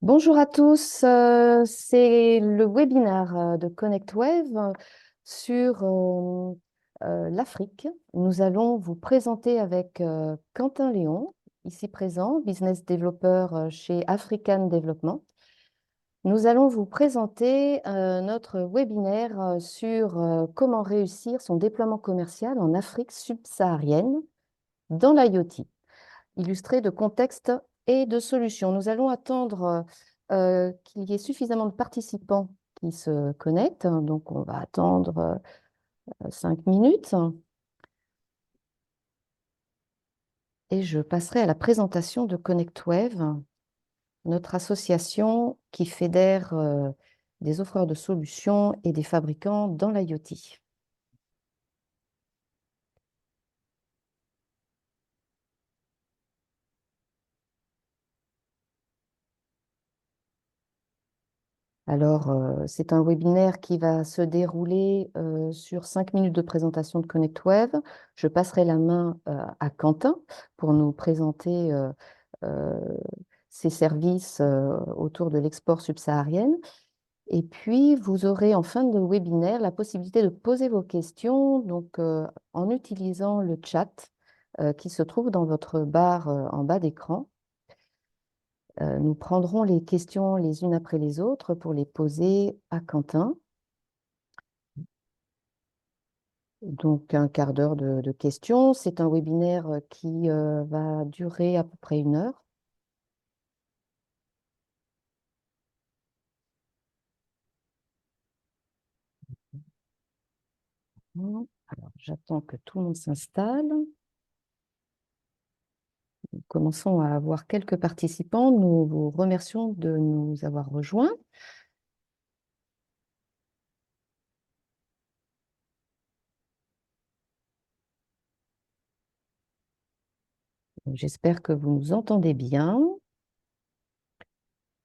Bonjour à tous, c'est le webinaire de ConnectWave sur l'Afrique. Nous allons vous présenter avec Quentin Léon, ici présent, business developer chez African Development. Nous allons vous présenter notre webinaire sur comment réussir son déploiement commercial en Afrique subsaharienne dans l'IoT illustré de contexte et de solutions. Nous allons attendre qu'il y ait suffisamment de participants qui se connectent. Donc, on va attendre 5 minutes et je passerai à la présentation de ConnectWave, notre association qui fédère des offreurs de solutions et des fabricants dans l'IoT. Alors, c'est un webinaire qui va se dérouler sur 5 minutes de présentation de ConnectWave. Je passerai la main à Quentin pour nous présenter euh, ses services autour de l'export subsaharienne. Et puis, vous aurez en fin de webinaire la possibilité de poser vos questions donc, en utilisant le chat qui se trouve dans votre barre en bas d'écran. Nous prendrons les questions les unes après les autres pour les poser à Quentin. Donc, un quart d'heure de questions. C'est un webinaire qui va durer à peu près 1 heure. Alors, j'attends que tout le monde s'installe. Nous commençons à avoir quelques participants. Nous vous remercions de nous avoir rejoints. J'espère que vous nous entendez bien,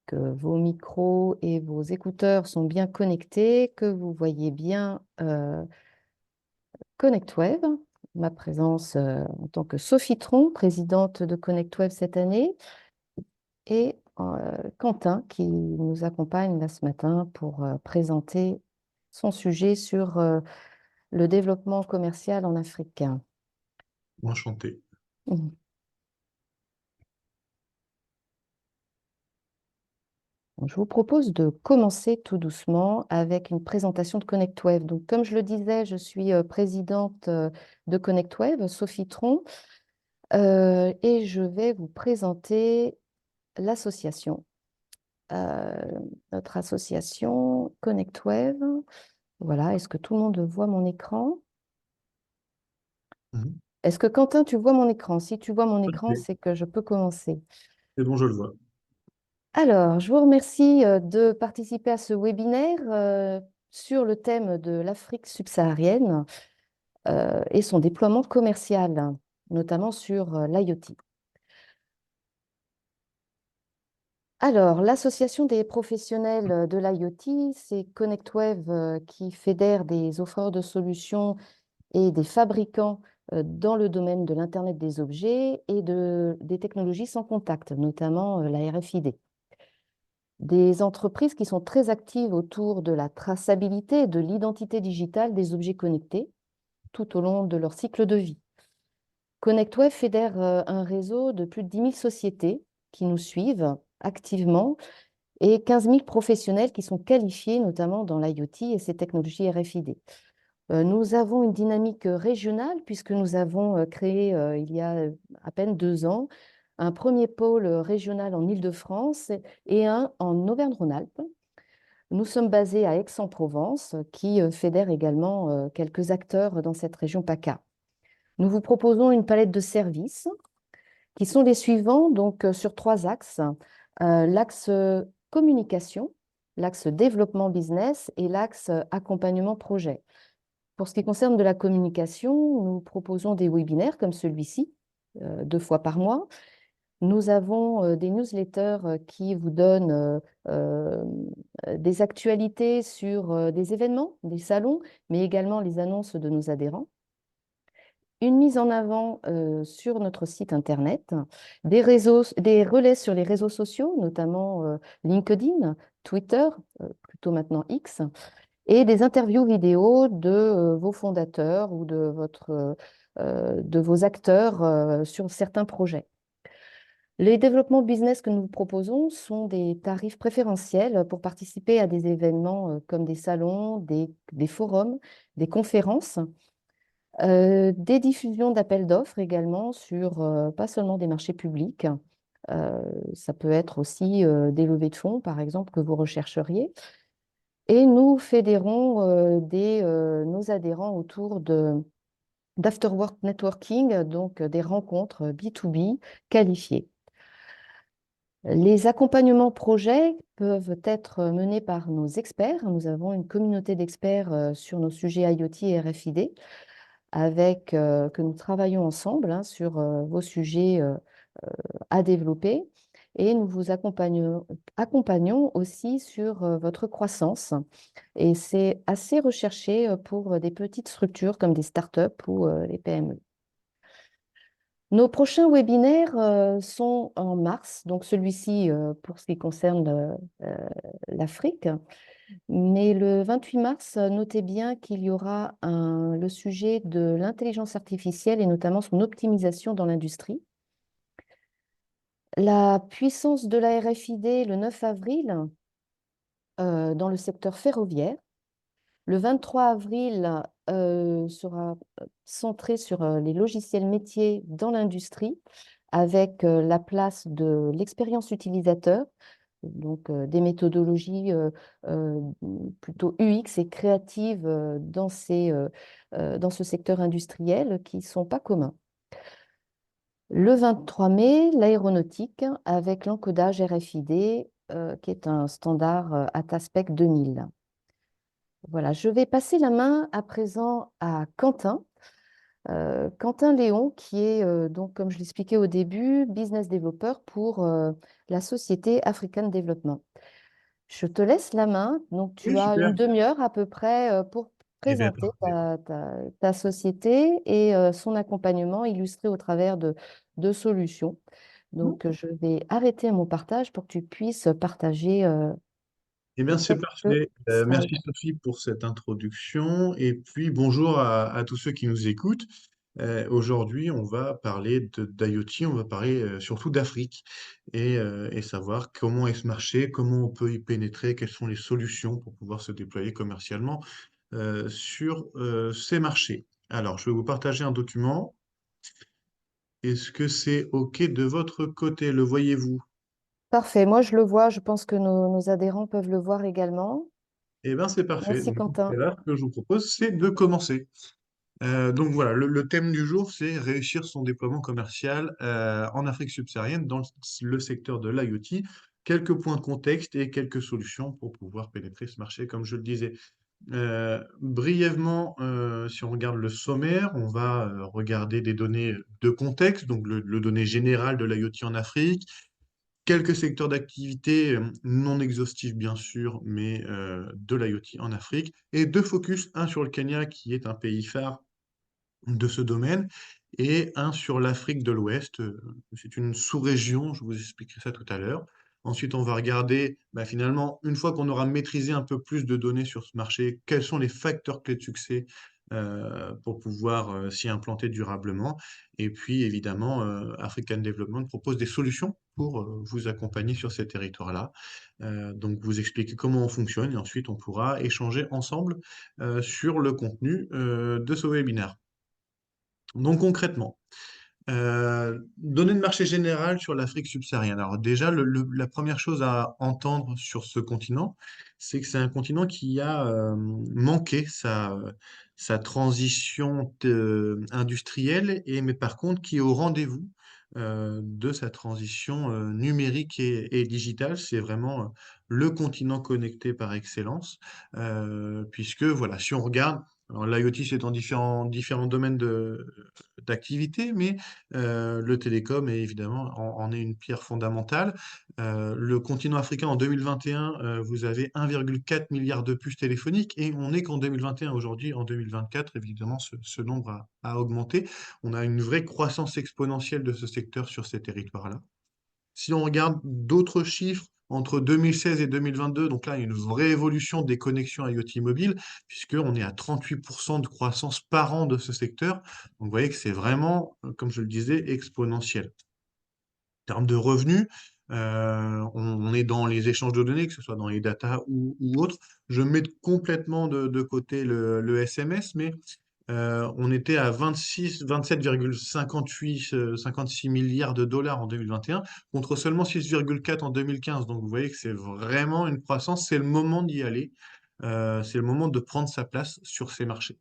que vos micros et vos écouteurs sont bien connectés, que vous voyez bien ConnectWave, ma présence en tant que Sophie Tron, présidente de ConnectWave cette année, et Quentin qui nous accompagne là ce matin pour présenter son sujet sur le développement commercial en Afrique. Enchanté. Mhm. Je vous propose de commencer tout doucement avec une présentation de ConnectWave. Donc, comme je le disais, je suis présidente de ConnectWave, Sophie Tron, et je vais vous présenter l'association. Euh, Notre association ConnectWave. Voilà, est-ce que tout le monde voit mon écran? Mhm. Est-ce que Quentin, tu vois mon écran? Si tu vois mon écran, Ok. c'est que je peux commencer. C'est bon, je le vois. Alors, je vous remercie de participer à ce webinaire sur le thème de l'Afrique subsaharienne et son déploiement commercial, notamment sur l'IoT. Alors, l'Association des professionnels de l'IoT, c'est ConnectWave qui fédère des offreurs de solutions et des fabricants dans le domaine de l'Internet des objets et des technologies sans contact, notamment la RFID. Des entreprises qui sont très actives autour de la traçabilité et de l'identité digitale des objets connectés tout au long de leur cycle de vie. ConnectWave fédère un réseau de plus de 10 000 sociétés qui nous suivent activement et 15 000 professionnels qui sont qualifiés notamment dans l'IoT et ses technologies RFID. Nous avons une dynamique régionale puisque nous avons créé il y a à peine 2 ans un premier pôle régional en Île-de-France et un en Auvergne-Rhône-Alpes. Nous sommes basés à Aix-en-Provence qui fédère également quelques acteurs dans cette région PACA. Nous vous proposons une palette de services qui sont les suivants, donc sur 3 axes. L'axe communication, l'axe développement business et l'axe accompagnement projet. Pour ce qui concerne de la communication, nous proposons des webinaires comme celui-ci, 2 fois par mois. Nous avons des newsletters qui vous donnent euh, des actualités sur des événements, des salons, mais également les annonces de nos adhérents. une mise en avant sur notre site internet, des relais sur les réseaux sociaux, notamment LinkedIn, Twitter, plutôt maintenant X, et des interviews vidéo de vos fondateurs ou de vos acteurs sur certains projets. Les développements business que nous vous proposons sont des tarifs préférentiels pour participer à des événements comme des salons, des forums, des conférences, des diffusions d'appels d'offres également sur pas seulement des marchés publics. euh, Ça peut être aussi des levées de fonds, par exemple, que vous rechercheriez. Et nous fédérons nos adhérents autour d'afterwork networking, donc des rencontres B2B qualifiées. Les accompagnements projets peuvent être menés par nos experts. Nous avons une communauté d'experts sur nos sujets IoT et RFID que nous travaillons ensemble sur vos sujets à développer. Et nous vous accompagnons aussi sur votre croissance. Et c'est assez recherché pour des petites structures comme des startups ou les PME. Nos prochains webinaires sont en mars, donc celui-ci pour ce qui concerne l'Afrique. Mais le 28 mars, notez bien qu'il y aura le sujet de l'intelligence artificielle et notamment son optimisation dans l'industrie. La puissance de la RFID le 9 avril dans le secteur ferroviaire. Le 23 avril sera centré sur les logiciels métiers dans l'industrie avec la place de l'expérience utilisateur, donc des méthodologies euh, plutôt UX et créatives dans ce secteur industriel qui ne sont pas communs. Le 23 mai, l'aéronautique avec l'encodage RFID qui est un standard ATASPEC 2000. Voilà, je vais passer la main à présent à Quentin. Quentin Léon, qui est donc, comme je l'expliquais au début, business developer pour la société African Development. Je te laisse la main. Donc, Oui, tu as super. une demi-heure à peu près pour Eh bien, présenter parfait. ta société et son accompagnement illustré au travers de solutions. Donc, je vais arrêter mon partage pour que tu puisses partager Eh bien, tes c'est quelques parfait. Merci slides. Sophie pour cette introduction. Et puis, bonjour à tous ceux qui nous écoutent. Aujourd'hui, on va parler d'IoT, on va parler surtout d'Afrique et savoir comment est ce marché, comment on peut y pénétrer, quelles sont les solutions pour pouvoir se déployer commercialement sur ces marchés. Alors, je vais vous partager un document. Est-ce que c'est OK de votre côté? Le voyez-vous? Parfait, moi je le vois, je pense que nos adhérents peuvent le voir également. Eh bien, c'est parfait. Merci Donc, dans ce Quentin. cas-là, ce que je vous propose, c'est de commencer. Donc voilà, le thème du jour, c'est réussir son déploiement commercial en Afrique subsaharienne dans le secteur de l'IoT. Quelques points de contexte et quelques solutions pour pouvoir pénétrer ce marché, comme je le disais. Brièvement, si on regarde le sommaire, on va regarder des données de contexte, donc le données générales de l'IoT en Afrique, quelques secteurs d'activité non exhaustifs bien sûr, mais de l'IoT en Afrique, et deux focus, un sur le Kenya qui est un pays phare de ce domaine, et un sur l'Afrique de l'Ouest. C'est une sous-région, je vous expliquerai ça tout à l'heure. Ensuite, on va regarder, finalement, une fois qu'on aura maîtrisé un peu plus de données sur ce marché, quels sont les facteurs clés de succès pour pouvoir s'y implanter durablement. Et puis, évidemment, African Development propose des solutions pour vous accompagner sur ces territoires-là. Donc, vous expliquer comment on fonctionne et ensuite, on pourra échanger ensemble sur le contenu de ce webinaire. Donc concrètement, données de marché général sur l'Afrique subsaharienne. Alors déjà, la première chose à entendre sur ce continent, c'est que c'est un continent qui a manqué sa transition industrielle, mais par contre qui est au rendez-vous de sa transition numérique et digitale. C'est vraiment le continent connecté par excellence, puisque voilà, si on regarde Alors, l'IoT, c'est dans différents domaines d'activité, mais le télécom est évidemment en est une pierre fondamentale. Le continent africain, en 2021, vous avez 1,4 milliard de puces téléphoniques et on n'est qu'en 2021. Aujourd'hui, en 2024, évidemment, ce nombre a augmenté. On a une vraie croissance exponentielle de ce secteur sur ces territoires-là. Si on regarde d'autres chiffres entre 2016 et 2022, donc là, il y a une vraie évolution des connexions IoT mobiles, puisqu'on est à 38% de croissance par an de ce secteur. Donc, vous voyez que c'est vraiment, comme je le disais, exponentiel. En termes de revenus, on est dans les échanges de données, que ce soit dans les data ou autres. Je mets complètement de côté le SMS, mais on était à 56 milliards de dollars en 2021 contre seulement 6,4 en 2015. Donc vous voyez que c'est vraiment une croissance. C'est le moment d'y aller. C'est le moment de prendre sa place sur ces marchés.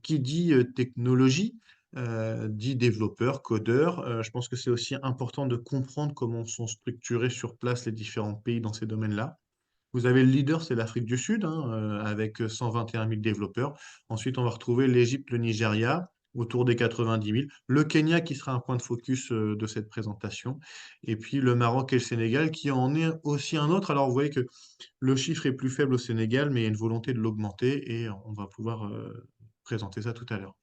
Qui dit technologie, dit développeur, codeur. Je pense que c'est aussi important de comprendre comment sont structurés sur place les différents pays dans ces domaines-là. Vous avez le leader, c'est l'Afrique du Sud, hein, avec 121 000 développeurs. Ensuite, on va retrouver l'Égypte, le Nigeria, autour des 90 000. Le Kenya, qui sera un point de focus de cette présentation. Et puis le Maroc et le Sénégal, qui en est aussi un autre. Alors, vous voyez que le chiffre est plus faible au Sénégal, mais il y a une volonté de l'augmenter et on va pouvoir présenter ça tout à l'heure.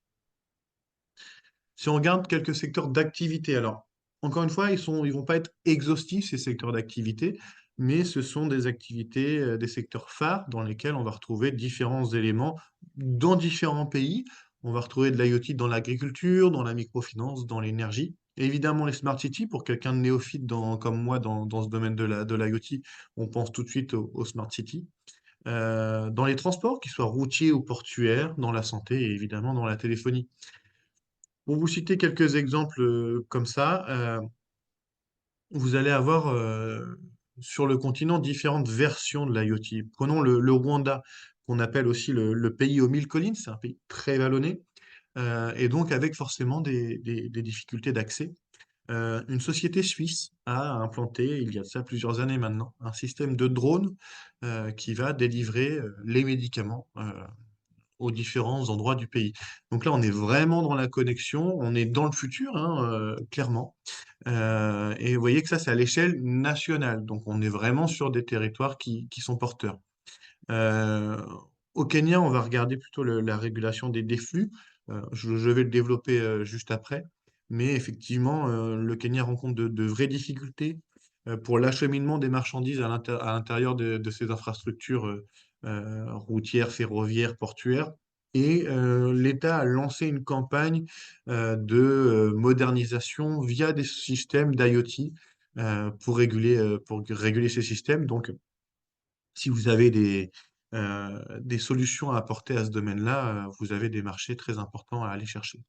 Si on regarde quelques secteurs d'activité, alors, encore une fois, ils vont pas être exhaustifs, ces secteurs d'activité, mais ce sont des activités, des secteurs phares dans lesquels on va retrouver différents éléments dans différents pays. On va retrouver de l'IoT dans l'agriculture, dans la microfinance, dans l'énergie. Évidemment, les smart cities, pour quelqu'un de néophyte comme moi dans ce domaine de l'IoT, on pense tout de suite aux smart cities. Dans les transports, qu'ils soient routiers ou portuaires, dans la santé et évidemment dans la téléphonie. Pour vous citer quelques exemples comme ça, vous allez avoir sur le continent différentes versions de l'IoT. Prenons le Rwanda, qu'on appelle aussi le pays aux mille collines, c'est un pays très vallonné, et donc avec forcément des difficultés d'accès. Une société suisse a implanté, il y a de ça plusieurs années maintenant, un système de drone qui va délivrer les médicaments aux différents endroits du pays. Donc là, on est vraiment dans la connexion, on est dans le futur, hein, clairement. Et vous voyez que ça, c'est à l'échelle nationale. Donc on est vraiment sur des territoires qui sont porteurs. Euh, Au Kenya, on va regarder plutôt la régulation des flux. Je vais le développer juste après. Mais effectivement, le Kenya rencontre de vraies difficultés pour l'acheminement des marchandises à l'intérieur de ces infrastructures routières, ferroviaires, portuaires. Et l'État a lancé une campagne de modernisation via des systèmes d'IoT pour réguler ces systèmes. Donc, si vous avez des solutions à apporter à ce domaine-là, vous avez des marchés très importants à aller chercher.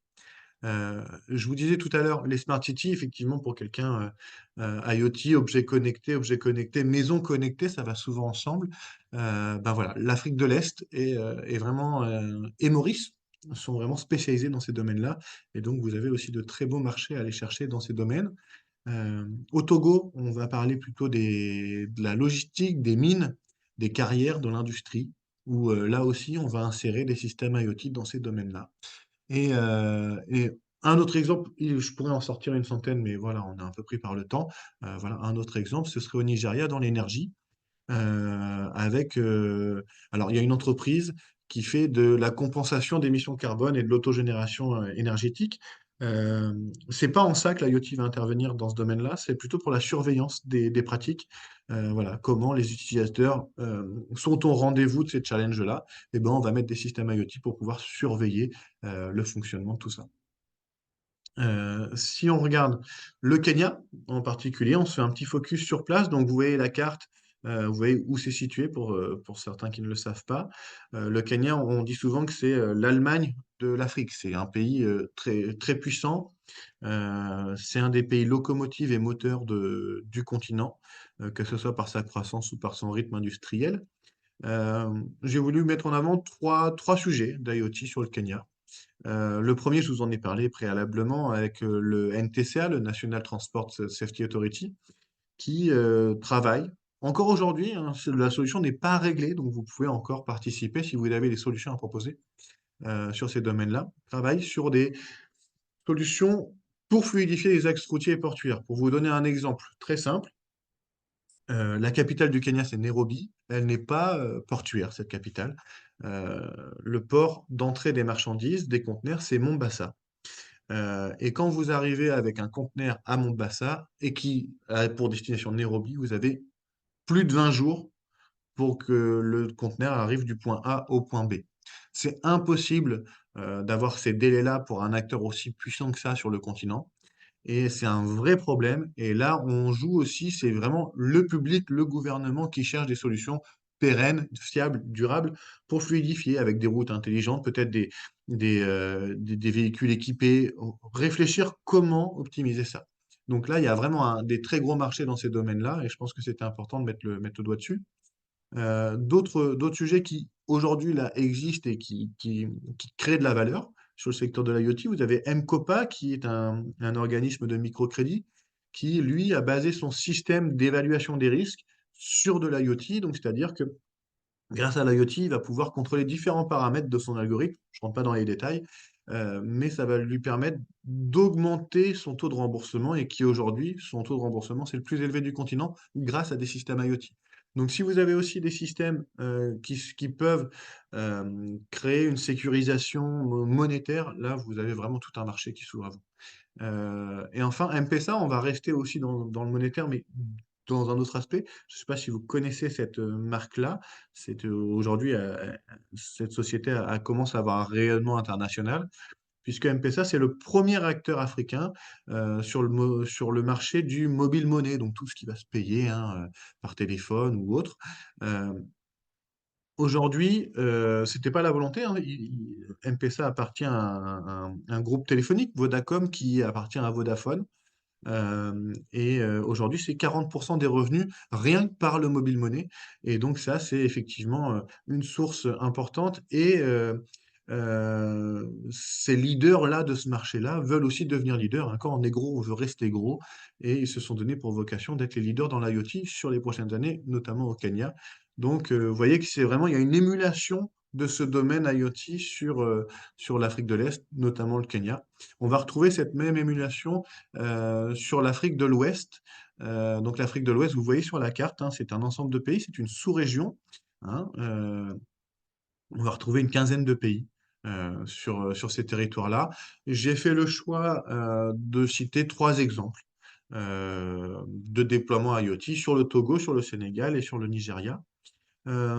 Je vous disais tout à l'heure, les smart cities, effectivement, pour quelqu'un IoT, objet connecté, maison connectée, ça va souvent ensemble. Ben voilà, l'Afrique de l'Est est vraiment et Maurice sont vraiment spécialisés dans ces domaines-là. Et donc, vous avez aussi de très beaux marchés à aller chercher dans ces domaines. Au Togo, on va parler plutôt de la logistique, des mines, des carrières, de l'industrie, où là aussi, on va insérer des systèmes IoT dans ces domaines-là. Et un autre exemple, je pourrais en sortir une centaine, mais voilà, on est un peu pris par le temps. Voilà, un autre exemple, ce serait au Nigeria dans l'énergie avec alors il y a une entreprise qui fait de la compensation d'émissions de carbone et de l'autogénération énergétique. C'est pas en ça que l'IoT va intervenir dans ce domaine-là, c'est plutôt pour la surveillance des pratiques. Voilà, comment les utilisateurs sont au rendez-vous de ces challenges-là. Et ben, on va mettre des systèmes IoT pour pouvoir surveiller le fonctionnement de tout ça. Si on regarde le Kenya en particulier, on se fait un petit focus sur place. Donc, vous voyez la carte, vous voyez où c'est situé pour certains qui ne le savent pas. Le Kenya, on dit souvent que c'est l'Allemagne de l'Afrique. C'est un pays très, très puissant. C'est un des pays locomotives et moteurs du continent, que ce soit par sa croissance ou par son rythme industriel. J'ai voulu mettre en avant trois sujets d'IoT sur le Kenya. Le premier, je vous en ai parlé préalablement avec le NTCA, le National Transport Safety Authority, qui travaille Encore aujourd'hui, hein, la solution n'est pas réglée, donc vous pouvez encore participer si vous avez des solutions à proposer sur ces domaines-là. Travaille sur des solutions pour fluidifier les axes routiers et portuaires. Pour vous donner un exemple très simple, la capitale du Kenya, c'est Nairobi. Elle n'est pas portuaire, cette capitale. Euh, le port d'entrée des marchandises, des conteneurs, c'est Mombasa. Et quand vous arrivez avec un conteneur à Mombasa et qui a pour destination Nairobi, vous avez plus de 20 jours pour que le conteneur arrive du point A au point B. C'est impossible d'avoir ces délais-là pour un acteur aussi puissant que ça sur le continent. Et c'est un vrai problème. Et là, on joue aussi, c'est vraiment le public, le gouvernement qui cherche des solutions pérennes, fiables, durables pour fluidifier avec des routes intelligentes, peut-être des véhicules équipés, réfléchir comment optimiser ça. Donc là, il y a vraiment des très gros marchés dans ces domaines-là et je pense que c'était important de mettre le doigt dessus. D'autres sujets qui aujourd'hui là existent et qui créent de la valeur sur le secteur de l'IoT, vous avez M-Kopa qui est un organisme de microcrédit qui, lui, a basé son système d'évaluation des risques sur de l'IoT. Donc, c'est-à-dire que grâce à l'IoT, il va pouvoir contrôler différents paramètres de son algorithme. Je ne rentre pas dans les détails, mais ça va lui permettre d'augmenter son taux de remboursement et qui aujourd'hui, son taux de remboursement, c'est le plus élevé du continent grâce à des systèmes IoT. Donc, si vous avez aussi des systèmes qui peuvent créer une sécurisation monétaire, là, vous avez vraiment tout un marché qui s'ouvre à vous. Et enfin, M-Pesa, on va rester aussi dans le monétaire, mais dans un autre aspect. Je ne sais pas si vous connaissez cette marque-là. Aujourd'hui, cette société commence à avoir un rayonnement international, puisque M-Pesa, c'est le premier acteur africain sur le marché du mobile money, donc tout ce qui va se payer hein, par téléphone ou autre. Euh, Aujourd'hui, c'était pas la volonté, hein. M-Pesa appartient à un groupe téléphonique, Vodacom, qui appartient à Vodafone. Aujourd'hui, c'est 40% des revenus rien que par le mobile money. Et donc ça, c'est effectivement une source importante. Ces leaders-là de ce marché-là veulent aussi devenir leaders, hein. Quand on est gros, on veut rester gros. Et ils se sont donnés pour vocation d'être les leaders dans l'IoT sur les prochaines années, notamment au Kenya. Donc, vous voyez que c'est vraiment, il y a une émulation de ce domaine IoT sur l'Afrique de l'Est, notamment le Kenya. On va retrouver cette même émulation sur l'Afrique de l'Ouest. Donc l'Afrique de l'Ouest, vous voyez sur la carte, hein, c'est un ensemble de pays, c'est une sous-région, hein. On va retrouver une quinzaine de pays sur ces territoires-là. J'ai fait le choix de citer trois exemples de déploiement IoT sur le Togo, sur le Sénégal et sur le Nigeria.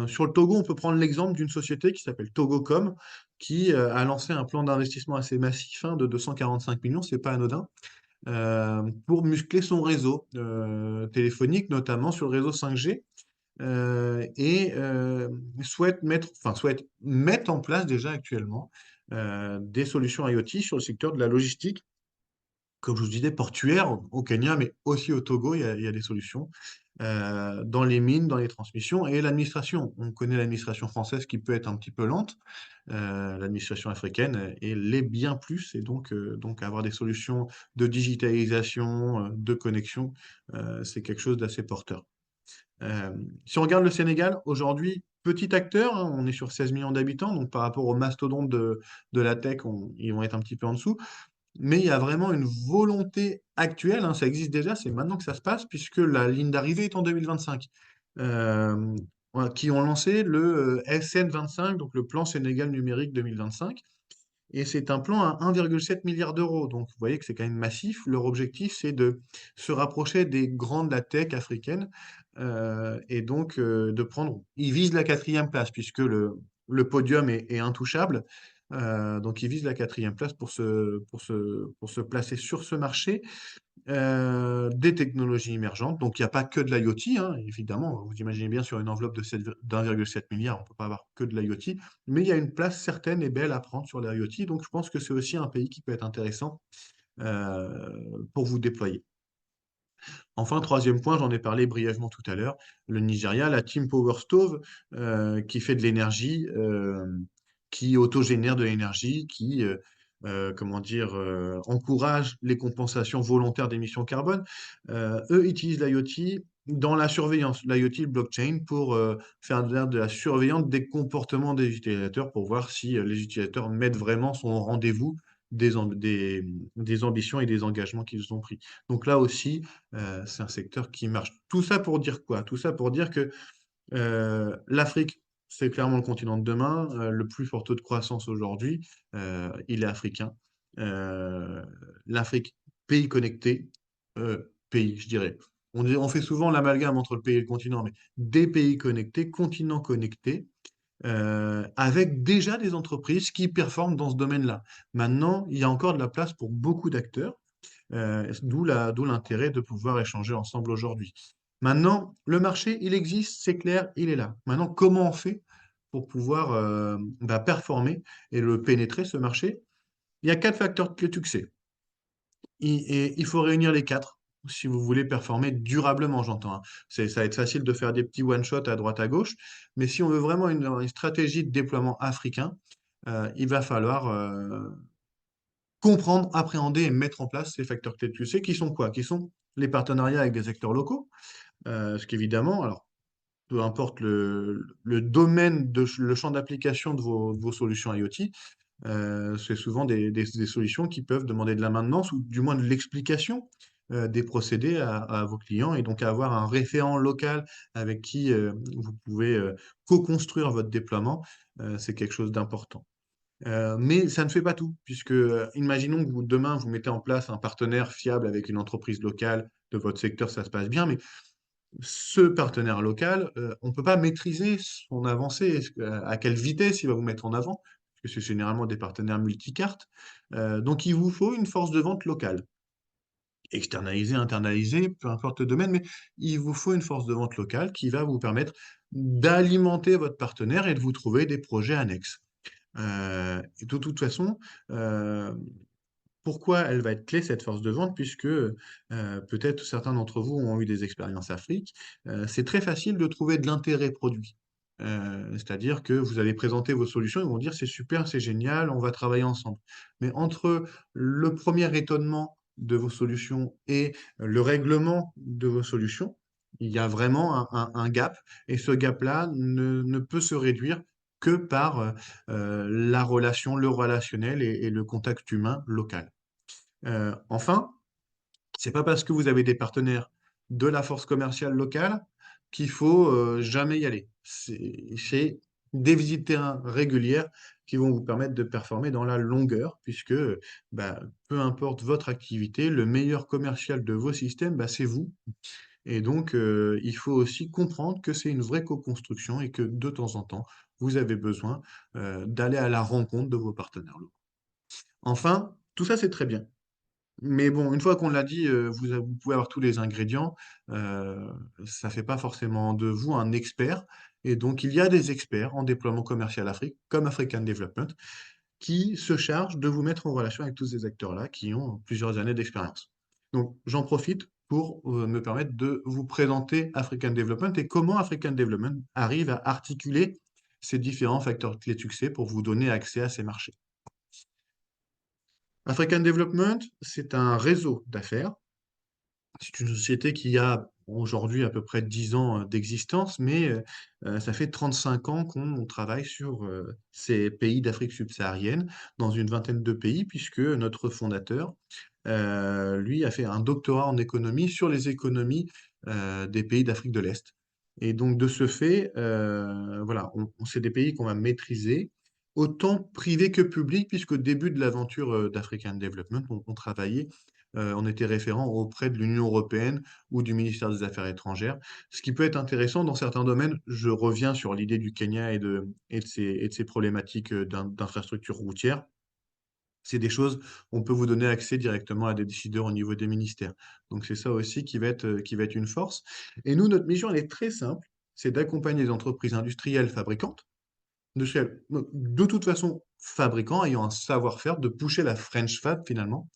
Sur le Togo, on peut prendre l'exemple d'une société qui s'appelle Togocom, qui a lancé un plan d'investissement assez massif hein, de 245 millions, c'est pas anodin, pour muscler son réseau téléphonique, notamment sur le réseau 5G, souhaite mettre en place déjà actuellement des solutions IoT sur le secteur de la logistique, comme je vous disais, portuaire au Kenya, mais aussi au Togo, il y a des solutions dans les mines, dans les transmissions et l'administration. On connaît l'administration française qui peut être un petit peu lente, l'administration africaine, et l'est bien plus. Et donc avoir des solutions de digitalisation, de connexion, c'est quelque chose d'assez porteur. Euh, Si on regarde le Sénégal, aujourd'hui, petit acteur, hein, on est sur 16 millions d'habitants, donc par rapport aux mastodontes de la tech, ils vont être un petit peu en dessous. Mais il y a vraiment une volonté actuelle, hein, ça existe déjà, c'est maintenant que ça se passe, puisque la ligne d'arrivée est en 2025. Euh, voilà, qui ont lancé le SN25, donc le plan Sénégal numérique 2025. Et c'est un plan à 1,7 milliard d'euros. Donc, vous voyez que c'est quand même massif. Leur objectif, c'est de se rapprocher des grands de la tech africaine et donc de prendre. Ils visent la quatrième place puisque le podium est intouchable. Donc, ils visent la quatrième place pour se placer sur ce marché des technologies émergentes. Donc, il n'y a pas que de l'IoT, hein, évidemment. Vous imaginez bien sur une enveloppe d'1,7 milliard, on ne peut pas avoir que de l'IoT, mais il y a une place certaine et belle à prendre sur l'IoT. Donc, je pense que c'est aussi un pays qui peut être intéressant euh, pour vous déployer. Enfin, troisième point, j'en ai parlé brièvement tout à l'heure, le Nigeria, la Team Power Stove, qui fait de l'énergie, qui autogénère de l'énergie, qui comment dire, encourage les compensations volontaires d'émissions carbone. Eux utilisent l'IoT dans la surveillance, l'IoT, le blockchain, pour faire de la surveillance des comportements des utilisateurs, pour voir si les utilisateurs mettent vraiment son rendez-vous des ambitions et des engagements qu'ils ont pris. Donc là aussi, c'est un secteur qui marche. Tout ça pour dire quoi? Tout ça pour dire que l'Afrique, c'est clairement le continent de demain. Le plus fort taux de croissance aujourd'hui, il est africain. Euh, L'Afrique, pays connecté, pays, je dirais. On fait souvent l'amalgame entre le pays et le continent, mais des pays connectés, continents connectés, avec déjà des entreprises qui performent dans ce domaine-là. Maintenant, il y a encore de la place pour beaucoup d'acteurs. D'où l'intérêt de pouvoir échanger ensemble aujourd'hui. Maintenant, le marché, il existe, c'est clair, il est là. Maintenant, comment on fait pour pouvoir performer et le pénétrer, ce marché? Il y a quatre facteurs clés de succès. Et il faut réunir les quatre si vous voulez performer durablement, j'entends, hein. Ça va être facile de faire des petits one-shots à droite à gauche, mais si on veut vraiment une stratégie de déploiement africain, il va falloir comprendre, appréhender et mettre en place ces facteurs clés de succès qui sont quoi? Qui sont les partenariats avec des acteurs locaux, parce qu'évidemment, alors, peu importe le domaine, le champ d'application de vos solutions IoT, c'est souvent des solutions qui peuvent demander de la maintenance ou du moins de l'explication des procédés à vos clients et donc avoir un référent local avec qui vous pouvez co-construire votre déploiement, c'est quelque chose d'important. Mais ça ne fait pas tout, puisque imaginons que demain, vous mettez en place un partenaire fiable avec une entreprise locale de votre secteur, ça se passe bien, mais ce partenaire local, on ne peut pas maîtriser son avancée, à quelle vitesse il va vous mettre en avant, parce que c'est généralement des partenaires multicartes. Donc il vous faut une force de vente locale. Externalisée, internalisée, peu importe le domaine, mais il vous faut une force de vente locale qui va vous permettre d'alimenter votre partenaire et de vous trouver des projets annexes. Et de toute façon, euh, pourquoi elle va être clé, cette force de vente, puisque peut-être certains d'entre vous ont eu des expériences Afrique, c'est très facile de trouver de l'intérêt produit. C'est-à-dire que vous allez présenter vos solutions, ils vont dire c'est super, c'est génial, on va travailler ensemble. Mais entre le premier étonnement de vos solutions et le règlement de vos solutions, il y a vraiment un gap, et ce gap-là ne peut se réduire que par la relation, le relationnel et le contact humain local. Enfin, c'est pas parce que vous avez des partenaires de la force commerciale locale qu'il faut jamais y aller. C'est des visites terrain régulières qui vont vous permettre de performer dans la longueur, puisque peu importe votre activité, le meilleur commercial de vos systèmes, c'est vous. Et donc, il faut aussi comprendre que c'est une vraie co-construction et que de temps en temps, vous avez besoin d'aller à la rencontre de vos partenaires locaux. Enfin, tout ça, c'est très bien. Mais bon, une fois qu'on l'a dit, vous pouvez avoir tous les ingrédients. Ça fait pas forcément de vous un expert. Et donc, il y a des experts en déploiement commercial Afrique, comme African Development, qui se chargent de vous mettre en relation avec tous ces acteurs-là qui ont plusieurs années d'expérience. Donc, j'en profite pour me permettre de vous présenter African Development et comment African Development arrive à articuler ces différents facteurs clés de succès pour vous donner accès à ces marchés. African Development, c'est un réseau d'affaires. C'est une société qui a aujourd'hui à peu près 10 ans d'existence, mais ça fait 35 ans qu'on travaille sur ces pays d'Afrique subsaharienne, dans une vingtaine de pays, puisque notre fondateur, lui, a fait un doctorat en économie sur les économies des pays d'Afrique de l'Est. Et donc, de ce fait, voilà, c'est des pays qu'on va maîtriser, autant privés que publics, puisqu'au début de l'aventure d'African Development, on travaillait on était référent auprès de l'Union européenne ou du ministère des Affaires étrangères, ce qui peut être intéressant dans certains domaines. Je reviens sur l'idée du Kenya et de ses problématiques d'infrastructures routières. C'est des choses, on peut vous donner accès directement à des décideurs au niveau des ministères. Donc c'est ça aussi qui va être une force. Et nous, notre mission, elle est très simple, c'est d'accompagner les entreprises industrielles fabricantes, de toute façon fabricants, ayant un savoir-faire, de pousser la French Fab finalement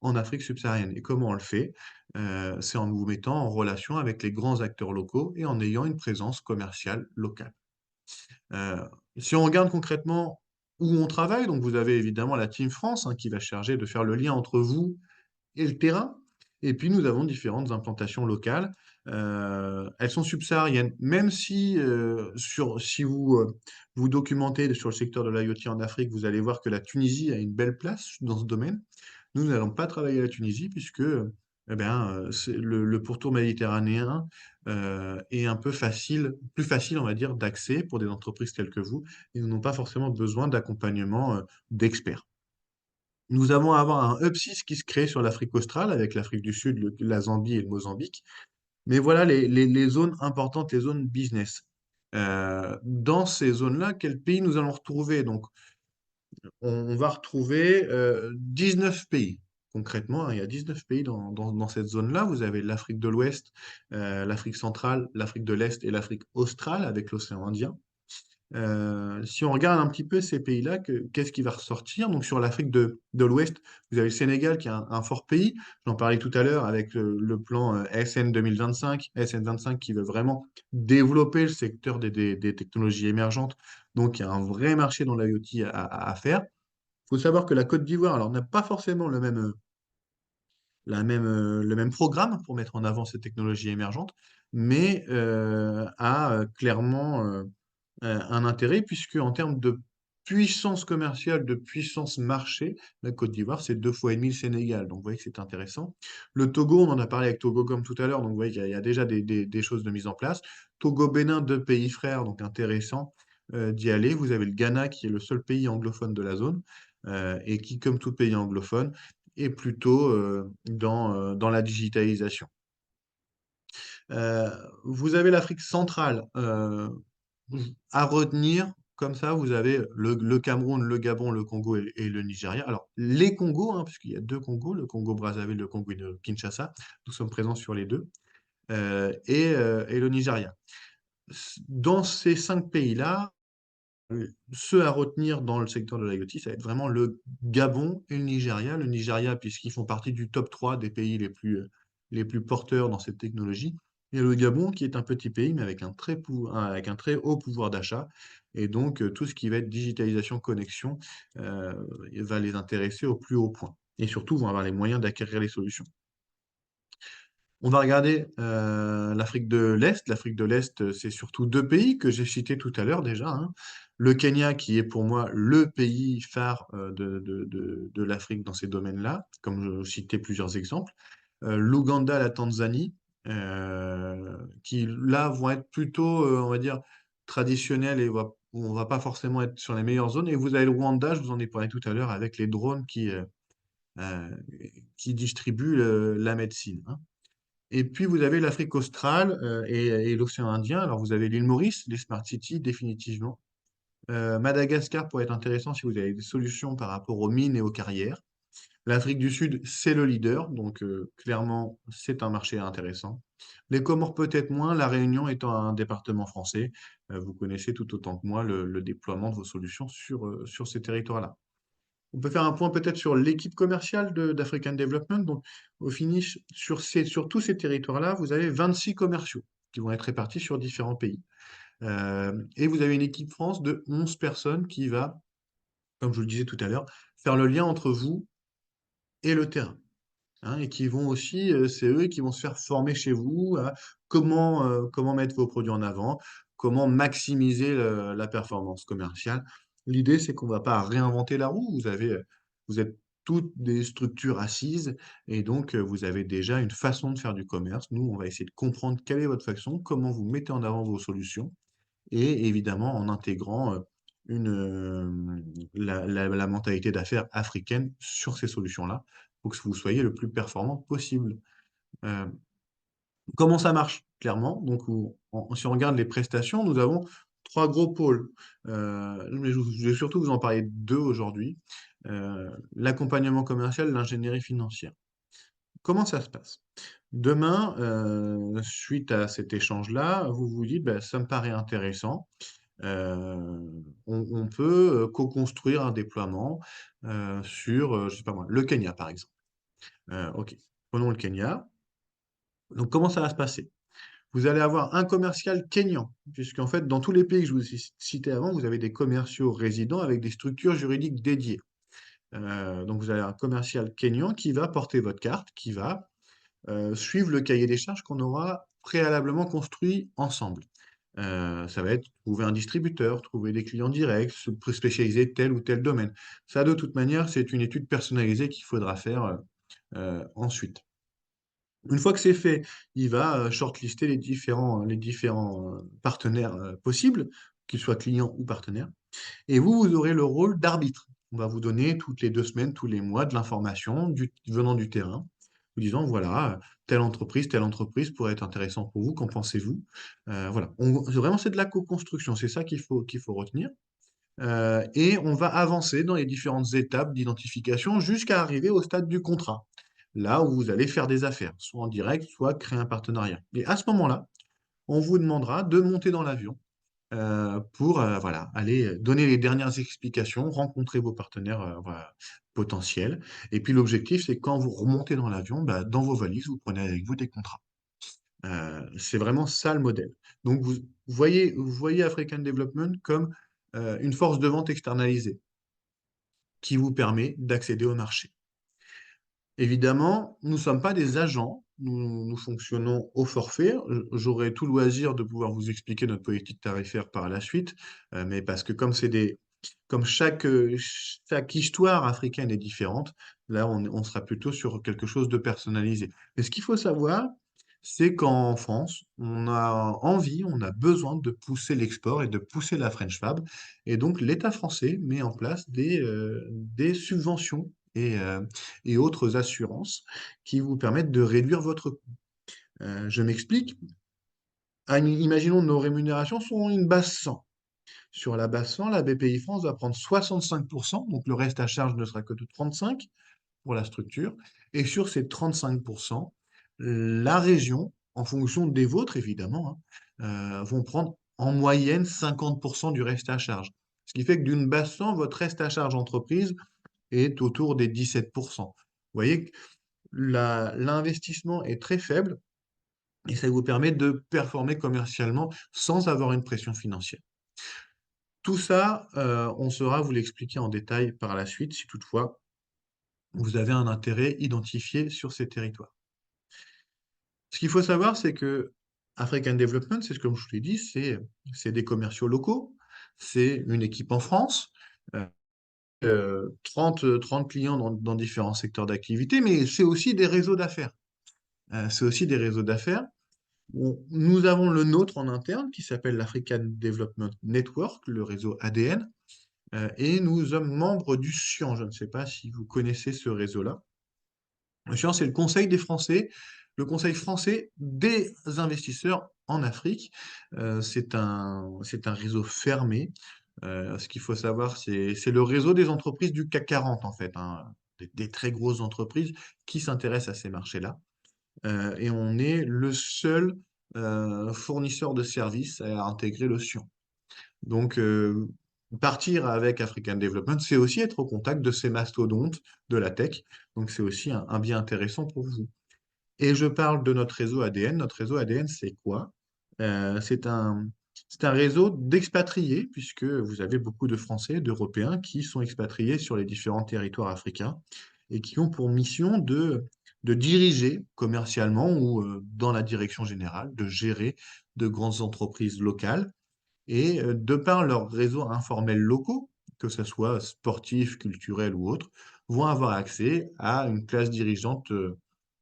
en Afrique subsaharienne. Et comment on le fait? C'est en nous mettant en relation avec les grands acteurs locaux et en ayant une présence commerciale locale. Euh, Si on regarde concrètement où on travaille, donc vous avez évidemment la Team France qui va charger de faire le lien entre vous et le terrain. Et puis nous avons différentes implantations locales. Elles sont subsahariennes. Même si, si vous vous documentez sur le secteur de l'IoT en Afrique, vous allez voir que la Tunisie a une belle place dans ce domaine. Nous n'allons pas travailler à la Tunisie puisque le pourtour méditerranéen est un peu facile, plus facile, on va dire, d'accès pour des entreprises telles que vous. Ils n'ont pas forcément besoin d'accompagnement d'experts. Nous allons avoir un hub 6 qui se crée sur l'Afrique australe avec l'Afrique du Sud, la Zambie et le Mozambique. Mais voilà les zones importantes, les zones business. Dans ces zones-là, quel pays nous allons retrouver? Donc, on va retrouver 19 pays. Concrètement, hein, il y a 19 pays dans cette zone-là. Vous avez l'Afrique de l'Ouest, l'Afrique centrale, l'Afrique de l'Est et l'Afrique australe avec l'océan Indien. Si on regarde un petit peu ces pays-là, qu'est-ce qui va ressortir? Donc sur l'Afrique de l'Ouest, vous avez le Sénégal qui est un fort pays. J'en parlais tout à l'heure avec le plan SN 2025, SN25 qui veut vraiment développer le secteur des technologies émergentes. Donc il y a un vrai marché dans l'IoT à faire. Il faut savoir que la Côte d'Ivoire, alors n'a pas forcément le même programme pour mettre en avant ces technologies émergentes, mais a clairement un intérêt, puisque en termes de puissance commerciale, de puissance marché, la Côte d'Ivoire, c'est 2 fois et demi le Sénégal. Donc, vous voyez que c'est intéressant. Le Togo, on en a parlé avec Togo comme tout à l'heure, donc vous voyez qu'il y a déjà des choses de mise en place. Togo-Bénin, 2 pays frères, donc intéressant d'y aller. Vous avez le Ghana, qui est le seul pays anglophone de la zone, et qui, comme tout pays anglophone, est plutôt dans la digitalisation. Euh, Vous avez l'Afrique centrale à retenir. Comme ça, vous avez le Cameroun, le Gabon, le Congo et le Nigeria. Alors, les Congos, hein, puisqu'il y a 2 Congos, le Congo-Brazzaville, le Congo de Kinshasa, nous sommes présents sur les deux, et le Nigeria. Dans ces 5 pays-là, ceux à retenir dans le secteur de l'IoT, ça va être vraiment le Gabon et le Nigeria. Le Nigeria, puisqu'ils font partie du top 3 des pays les plus porteurs dans cette technologie. Et le Gabon, qui est un petit pays, mais avec un très haut pouvoir d'achat. Et donc, tout ce qui va être digitalisation, connexion, euh, va les intéresser au plus haut point. Et surtout, vont avoir les moyens d'acquérir les solutions. On va regarder l'Afrique de l'Est. L'Afrique de l'Est, c'est surtout 2 pays que j'ai cités tout à l'heure déjà, hein. Le Kenya, qui est pour moi le pays phare de l'Afrique dans ces domaines-là, comme je citais plusieurs exemples. L'Ouganda, la Tanzanie, qui là vont être plutôt, on va dire, traditionnels et on va pas forcément être sur les meilleures zones. Et vous avez le Rwanda, je vous en ai parlé tout à l'heure, avec les drones euh, qui distribuent la médecine, hein. Et puis, vous avez l'Afrique australe et l'océan Indien. Alors, vous avez l'île Maurice, les Smart Cities, définitivement. Madagascar pourrait être intéressant si vous avez des solutions par rapport aux mines et aux carrières. L'Afrique du Sud, c'est le leader, donc clairement, c'est un marché intéressant. Les Comores, peut-être moins, La Réunion étant un département français. Vous connaissez tout autant que moi le déploiement de vos solutions sur ces territoires-là. On peut faire un point peut-être sur l'équipe commerciale d'African Development. Donc, au finish, sur tous ces territoires-là, vous avez 26 commerciaux qui vont être répartis sur différents pays. Et vous avez une équipe France de 11 personnes qui va, comme je vous le disais tout à l'heure, faire le lien entre vous et le terrain, hein, et qui vont aussi, c'est eux qui vont se faire former chez vous à comment mettre vos produits en avant, comment maximiser la performance commerciale. L'idée, c'est qu'on ne va pas réinventer la roue. Vous êtes toutes des structures assises et donc vous avez déjà une façon de faire du commerce. Nous, on va essayer de comprendre quelle est votre façon, comment vous mettez en avant vos solutions et évidemment en intégrant la mentalité d'affaires africaine sur ces solutions-là pour que vous soyez le plus performant possible. Euh, Comment ça marche? Clairement, donc si on regarde les prestations, nous avons 3 gros pôles. Mais je vais surtout vous en parler de 2 aujourd'hui. L'accompagnement commercial, l'ingénierie financière. Comment ça se passe? Demain, suite à cet échange-là, vous vous dites, bah, ça me paraît intéressant. On peut co-construire un déploiement sur, je sais pas moi, le Kenya, par exemple. OK, prenons le Kenya. Donc, comment ça va se passer? Vous allez avoir un commercial kényan, puisqu'en fait, dans tous les pays que je vous ai cités avant, vous avez des commerciaux résidents avec des structures juridiques dédiées. Donc, vous avez un commercial kényan qui va porter votre carte, qui va suivre le cahier des charges qu'on aura préalablement construit ensemble. Ça va être trouver un distributeur, trouver des clients directs, se spécialiser tel ou tel domaine. Ça, de toute manière, c'est une étude personnalisée qu'il faudra faire ensuite. Une fois que c'est fait, il va shortlister les différents partenaires possibles, qu'ils soient clients ou partenaires. Et vous aurez le rôle d'arbitre. On va vous donner toutes les 2 semaines, tous les mois, de l'information venant du terrain, vous disant, voilà, telle entreprise pourrait être intéressante pour vous, qu'en pensez-vous? Voilà. Vraiment, c'est de la co-construction, c'est ça qu'il faut retenir. Et on va avancer dans les différentes étapes d'identification jusqu'à arriver au stade du contrat, là où vous allez faire des affaires, soit en direct, soit créer un partenariat. Et à ce moment-là, on vous demandera de monter dans l'avion pour voilà, aller donner les dernières explications, rencontrer vos partenaires voilà, potentiels. Et puis l'objectif, c'est quand vous remontez dans l'avion, bah, dans vos valises, vous prenez avec vous des contrats. C'est vraiment ça le modèle. Donc vous voyez African Development comme une force de vente externalisée qui vous permet d'accéder au marché. Évidemment, nous ne sommes pas des agents, nous fonctionnons au forfait. J'aurai tout loisir de pouvoir vous expliquer notre politique tarifaire par la suite, mais parce que comme chaque histoire africaine est différente, là on sera plutôt sur quelque chose de personnalisé. Mais ce qu'il faut savoir, c'est qu'en France, on a envie, on a besoin de pousser l'export et de pousser la French Fab. Et donc l'État français met en place des subventions et autres assurances qui vous permettent de réduire votre coût. Je m'explique. Imaginons nos rémunérations sont une base 100. Sur la base 100, la BPI France va prendre 65%, donc le reste à charge ne sera que de 35% pour la structure. Et sur ces 35%, la région, en fonction des vôtres évidemment, vont prendre en moyenne 50% du reste à charge. Ce qui fait que d'une base 100, votre reste à charge entreprise est autour des 17%. Vous voyez que l'investissement est très faible et ça vous permet de performer commercialement sans avoir une pression financière. Tout ça, on saura vous l'expliquer en détail par la suite si toutefois vous avez un intérêt identifié sur ces territoires. Ce qu'il faut savoir, c'est que African Development, c'est comme je vous l'ai dit, c'est des commerciaux locaux, c'est une équipe en France, euh, 30 clients dans différents secteurs d'activité, mais c'est aussi des réseaux d'affaires. C'est aussi des réseaux d'affaires. Nous avons le nôtre en interne qui s'appelle l'African Development Network, le réseau ADN, et nous sommes membres du SCIAN. Je ne sais pas si vous connaissez ce réseau-là. Le SCIAN, c'est le Conseil des Français, le Conseil français des investisseurs en Afrique. C'est un réseau fermé. Ce qu'il faut savoir, c'est le réseau des entreprises du CAC 40, en fait, hein, des très grosses entreprises qui s'intéressent à ces marchés-là. Et on est le seul fournisseur de services à intégrer le SCIAN. Donc, partir avec African Development, c'est aussi être au contact de ces mastodontes de la tech. Donc, c'est aussi un bien intéressant pour vous. Et je parle de notre réseau ADN. Notre réseau ADN, c'est quoi? C'est un réseau d'expatriés, puisque vous avez beaucoup de Français, d'Européens qui sont expatriés sur les différents territoires africains et qui ont pour mission de diriger commercialement ou dans la direction générale, de gérer de grandes entreprises locales et de par leurs réseaux informels locaux, que ce soit sportifs, culturels ou autres, vont avoir accès à une classe dirigeante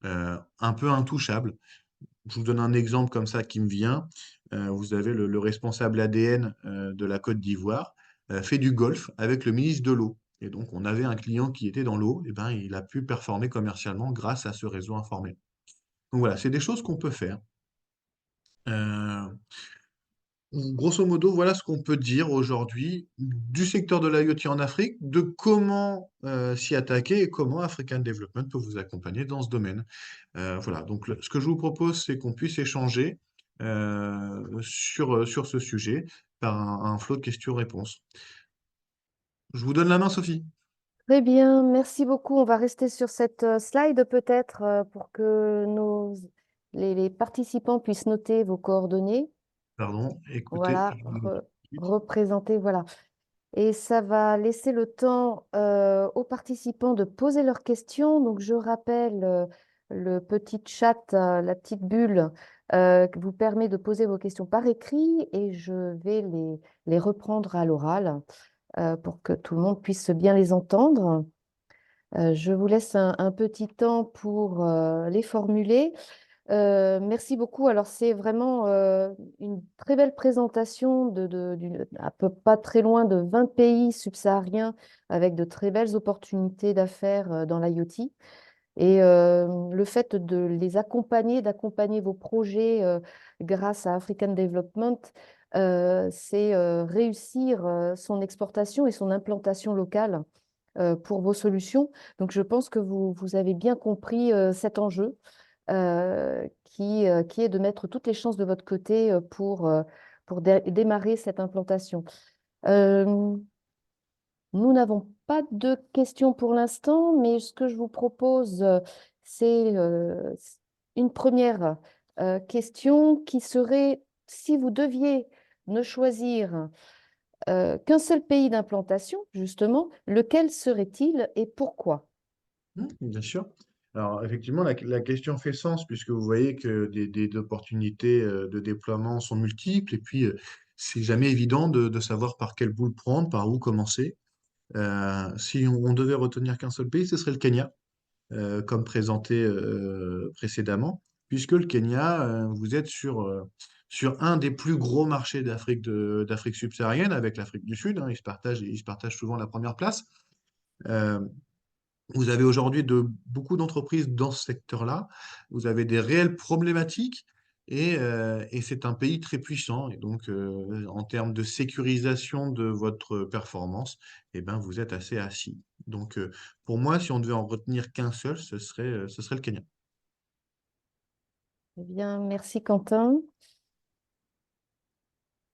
un peu intouchable. Je vous donne un exemple comme ça qui me vient. Vous avez le responsable ADN de la Côte d'Ivoire, fait du golf avec le ministre de l'eau. Et donc, on avait un client qui était dans l'eau, et ben, il a pu performer commercialement grâce à ce réseau informel. Donc voilà, c'est des choses qu'on peut faire. Euh, Grosso modo, voilà ce qu'on peut dire aujourd'hui du secteur de l'IoT en Afrique, de comment s'y attaquer et comment African Development peut vous accompagner dans ce domaine. Voilà, donc ce que je vous propose, c'est qu'on puisse échanger sur ce sujet par un flot de questions-réponses. Je vous donne la main, Sophie. Très bien, merci beaucoup. On va rester sur cette slide peut-être pour que les participants puissent noter vos coordonnées. Pardon, écoutez, Voilà, je vous le dis tout de suite. représenter, voilà. Et ça va laisser le temps aux participants de poser leurs questions. Donc, je rappelle le petit chat, la petite bulle qui vous permet de poser vos questions par écrit et je vais les reprendre à l'oral pour que tout le monde puisse bien les entendre. Je vous laisse un petit temps pour les formuler. Merci beaucoup. Alors, c'est vraiment une très belle présentation à peu pas très loin de 20 pays subsahariens avec de très belles opportunités d'affaires dans l'IoT. Et le fait de les accompagner, d'accompagner vos projets grâce à African Development, c'est réussir son exportation et son implantation locale pour vos solutions. Donc, je pense que vous avez bien compris cet enjeu qui est de mettre toutes les chances de votre côté pour démarrer cette implantation. Euh, Nous n'avons pas de questions pour l'instant, mais ce que je vous propose, c'est une première question qui serait, si vous deviez ne choisir qu'un seul pays d'implantation, justement, lequel serait-il et pourquoi? Bien sûr. Alors, effectivement, la question fait sens puisque vous voyez que des opportunités de déploiement sont multiples et puis c'est jamais évident de savoir par quel bout le prendre, par où commencer. Si on devait retenir qu'un seul pays, ce serait le Kenya, comme présenté précédemment, puisque le Kenya, vous êtes sur un des plus gros marchés d'Afrique subsaharienne avec l'Afrique du Sud, hein, ils se partagent souvent la première place. Euh, Vous avez aujourd'hui beaucoup d'entreprises dans ce secteur-là. Vous avez des réelles problématiques et c'est un pays très puissant. Et donc, en termes de sécurisation de votre performance, eh ben, vous êtes assez assis. Donc, pour moi, si on devait en retenir qu'un seul, ce serait le Kenya. Eh bien, merci Quentin.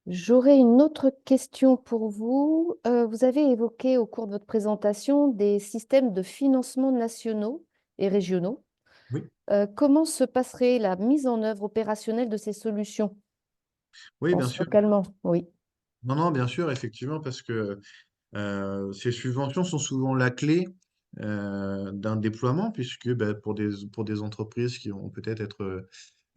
J'aurais une autre question pour vous. Vous avez évoqué au cours de votre présentation des systèmes de financement nationaux et régionaux. Oui, Comment se passerait la mise en œuvre opérationnelle de ces solutions? oui, bien Pense sûr. localement, oui. Non, non, bien sûr, effectivement, parce que ces subventions sont souvent la clé d'un déploiement, puisque bah, pour des entreprises qui vont peut-être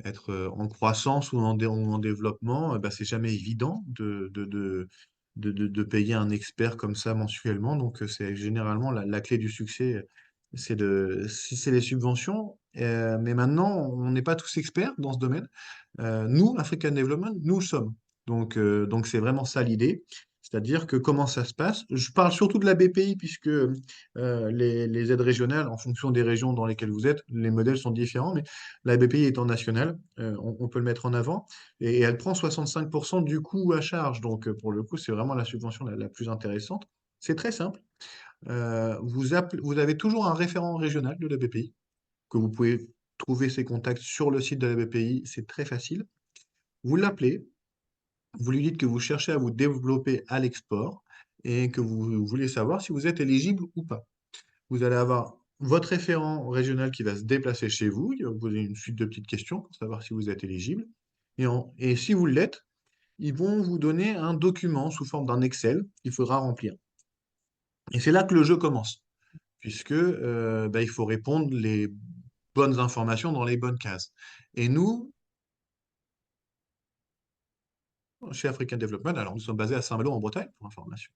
être en croissance ou en développement, bah, c'est jamais évident de payer un expert comme ça mensuellement. Donc, c'est généralement la clé du succès, si c'est les subventions. Mais maintenant, on n'est pas tous experts dans ce domaine. Nous, African Development, nous le sommes. Donc c'est vraiment ça l'idée. C'est-à-dire que comment ça se passe? Je parle surtout de la BPI puisque les aides régionales, en fonction des régions dans lesquelles vous êtes, les modèles sont différents, mais la BPI étant nationale, on peut le mettre en avant, et elle prend 65% du coût à charge. Donc pour le coup, c'est vraiment la subvention la plus intéressante. C'est très simple. Vous avez toujours un référent régional de la BPI, que vous pouvez trouver ses contacts sur le site de la BPI, c'est très facile. Vous l'appelez, vous lui dites que vous cherchez à vous développer à l'export et que vous voulez savoir si vous êtes éligible ou pas. Vous allez avoir votre référent régional qui va se déplacer chez vous. Il va vous poser une suite de petites questions pour savoir si vous êtes éligible. Et si vous l'êtes, ils vont vous donner un document sous forme d'un Excel qu'il faudra remplir. Et c'est là que le jeu commence, puisque bah, il faut répondre les bonnes informations dans les bonnes cases. Et nous, chez African Development, alors nous sommes basés à Saint-Malo en Bretagne, pour information.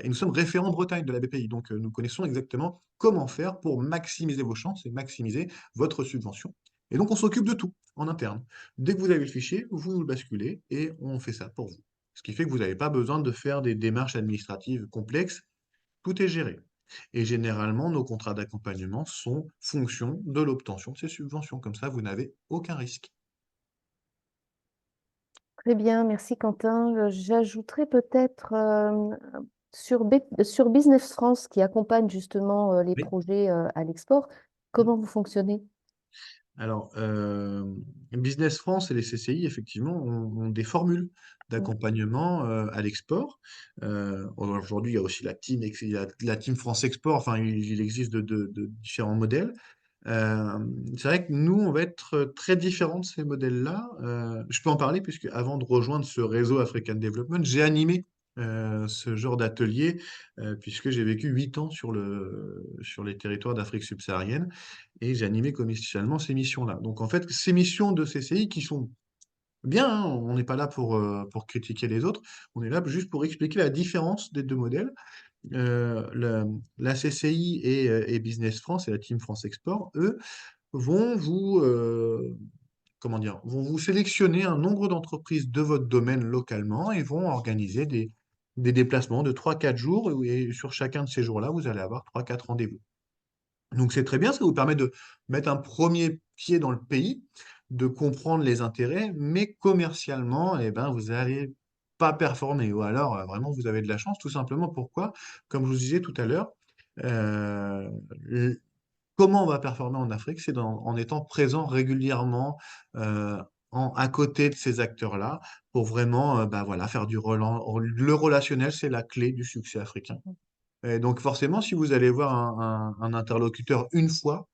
Et nous sommes référents Bretagne de la BPI, donc nous connaissons exactement comment faire pour maximiser vos chances et maximiser votre subvention. Et donc on s'occupe de tout en interne. Dès que vous avez le fichier, vous nous le basculez et on fait ça pour vous. Ce qui fait que vous n'avez pas besoin de faire des démarches administratives complexes, tout est géré. Et généralement, nos contrats d'accompagnement sont fonction de l'obtention de ces subventions. Comme ça, vous n'avez aucun risque. Très bien, merci Quentin. J'ajouterais peut-être sur Business France qui accompagne justement les Oui. projets à l'export, comment vous fonctionnez? Alors, Business France et les CCI, effectivement, ont des formules d'accompagnement à l'export. Aujourd'hui, il y a aussi il y a la team France Export, enfin, il existe de différents modèles. Euh, c'est vrai que nous, on va être très différents de ces modèles-là. Je peux en parler puisque avant de rejoindre ce réseau African Development, j'ai animé ce genre d'atelier, puisque j'ai vécu 8 ans sur les territoires d'Afrique subsaharienne et j'ai animé commercialement ces missions-là. Donc en fait, ces missions de CCI qui sont bien, hein, on n'est pas là pour critiquer les autres, on est là juste pour expliquer la différence des deux modèles. La CCI et Business France et la Team France Export, eux, vont comment dire, vont vous sélectionner un nombre d'entreprises de votre domaine localement et vont organiser des déplacements de 3 4 jours. Et sur chacun de ces jours-là, vous allez avoir 3 4 rendez-vous. Donc c'est très bien, ça vous permet de mettre un premier pied dans le pays, de comprendre les intérêts, mais commercialement, eh ben, vous n'allez pas performer. Ou alors, vraiment, vous avez de la chance, tout simplement. Pourquoi? Comme je vous disais tout à l'heure, euh, comment on va performer en Afrique? C'est en étant présent régulièrement à côté de ces acteurs-là pour vraiment bah, voilà, faire le relationnel, c'est la clé du succès africain. Et donc forcément, si vous allez voir un interlocuteur une fois,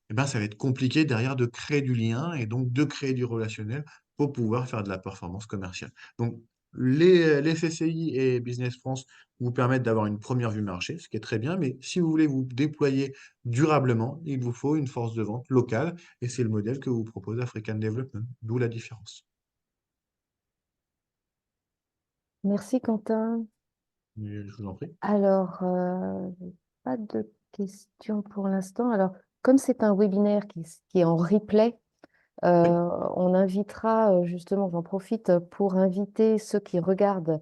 eh ben, ça va être compliqué derrière de créer du lien et donc de créer du relationnel pour pouvoir faire de la performance commerciale. Donc, les CCI et Business France vous permettent d'avoir une première vue marché, ce qui est très bien, mais si vous voulez vous déployer durablement, il vous faut une force de vente locale et c'est le modèle que vous propose African Development, d'où la différence. Merci Quentin. Je vous en prie. Alors, pas de questions pour l'instant. Alors, comme c'est un webinaire qui est en replay, Oui. on invitera justement, j'en profite pour inviter ceux qui regardent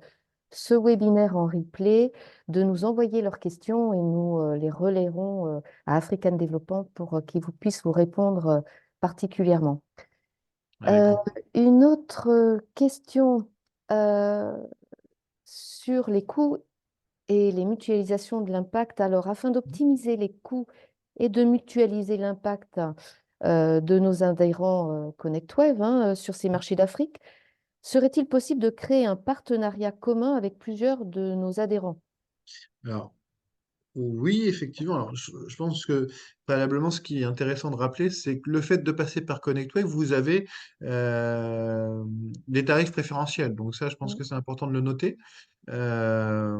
ce webinaire en replay de nous envoyer leurs questions et nous les relayerons à African Development pour qu'ils vous puissent vous répondre particulièrement. Avec Euh, grand une autre question euh, sur les coûts et les mutualisations de l'impact. Alors, afin d'optimiser les coûts et de mutualiser l'impact de nos adhérents ConnectWave sur ces marchés d'Afrique, serait-il possible de créer un partenariat commun avec plusieurs de nos adhérents? Alors, oui, effectivement. Alors, je pense que préalablement, ce qui est intéressant de rappeler, c'est que le fait de passer par ConnectWave, vous avez des tarifs préférentiels. Donc ça, je pense Mm. que c'est important de le noter. Euh,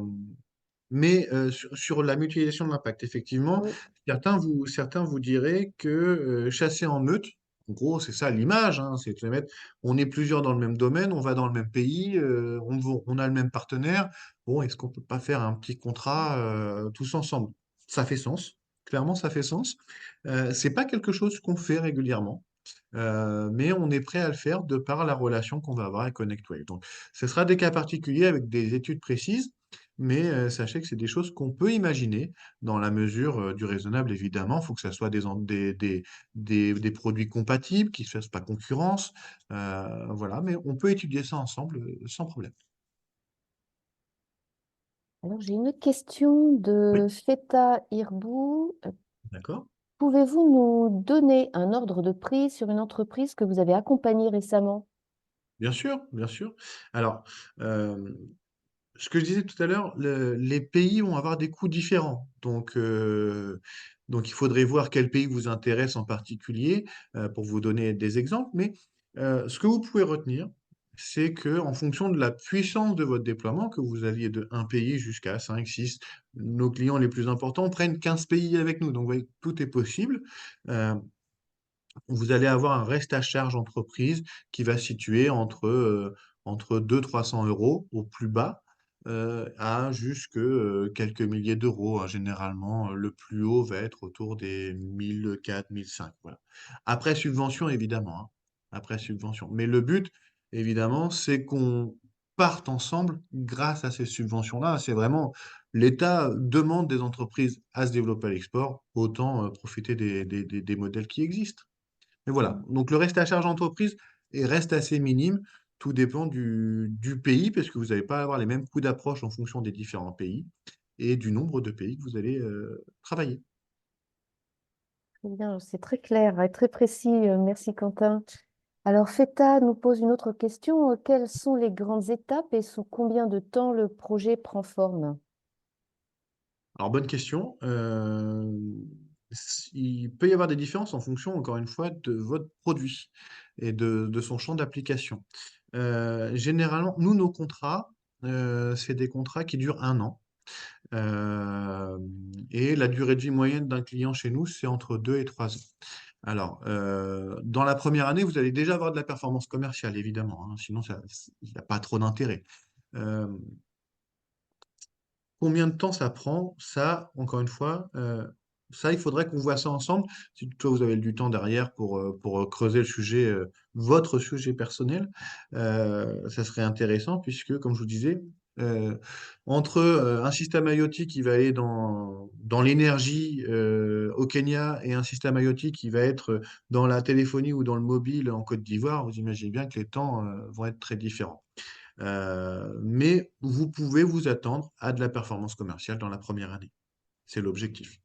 mais sur la mutualisation de l'impact, effectivement, Oui, certains vous diraient que chasser en meute, en gros, c'est ça l'image, hein, c'est de se mettre, on est plusieurs dans le même domaine, on va dans le même pays, on a le même partenaire. Bon, est-ce qu'on peut pas faire un petit contrat tous ensemble? Ça fait sens, clairement, ça fait sens. C'est pas quelque chose qu'on fait régulièrement. Mais on est prêt à le faire de par la relation qu'on va avoir avec ConnectWave. Donc, ce sera des cas particuliers avec des études précises, mais sachez que c'est des choses qu'on peut imaginer dans la mesure du raisonnable, évidemment. Il faut que ça soit des produits compatibles, qui ne se fassent pas concurrence. Voilà, mais on peut étudier ça ensemble sans problème. alors j'ai une question Oui, de Feta Irbou. d'accord. Pouvez-vous nous donner un ordre de prix sur une entreprise que vous avez accompagnée récemment? Bien sûr, bien sûr. Alors, euh, ce que je disais tout à l'heure, les pays vont avoir des coûts différents. Donc il faudrait voir quel pays vous intéresse en particulier pour vous donner des exemples. Mais ce que vous pouvez retenir, c'est que en fonction de la puissance de votre déploiement, que vous alliez de un pays jusqu'à 5, 6, nos clients les plus importants prennent 15 pays avec nous. Donc vous voyez, tout est possible. Euh, vous allez avoir un reste à charge entreprise qui va se situer entre 200 300 € au plus bas à jusque quelques milliers d'euros, hein. Généralement, le plus haut va être autour des 1004, 1005. Voilà. Après subvention, évidemment, hein. Après subvention. Mais le but, évidemment, c'est qu'on parte ensemble grâce à ces subventions-là. C'est vraiment, l'État demande des entreprises à se développer à l'export, autant profiter des modèles qui existent. Mais voilà, donc le reste à charge entreprise reste assez minime. Tout dépend du pays, parce que vous n'allez pas avoir les mêmes coûts d'approche en fonction des différents pays et du nombre de pays que vous allez travailler. Très bien, c'est très clair et très précis. Merci Quentin. Alors Feta nous pose une autre question. Quelles sont les grandes étapes et sous combien de temps le projet prend forme? Alors, bonne question. Il peut y avoir des différences en fonction, encore une fois, de votre produit et de son champ d'application. Généralement, nous, nos contrats, c'est des contrats qui durent 1 an. Euh, et la durée de vie moyenne d'un client chez nous, c'est entre 2 et 3 ans. Alors, dans la première année, vous allez déjà avoir de la performance commerciale, évidemment, hein, sinon, il n'y a pas trop d'intérêt. Euh, Combien de temps ça prend? Ça, encore une fois, ça, il faudrait qu'on voit ça ensemble. Si toi, vous avez du temps derrière pour creuser le sujet, votre sujet personnel, ça serait intéressant puisque, comme je vous disais, euh, entre un système IoT qui va aller dans l'énergie au Kenya et un système IoT qui va être dans la téléphonie ou dans le mobile en Côte d'Ivoire, vous imaginez bien que les temps vont être très différents. Mais vous pouvez vous attendre à de la performance commerciale dans la première année. C'est l'objectif.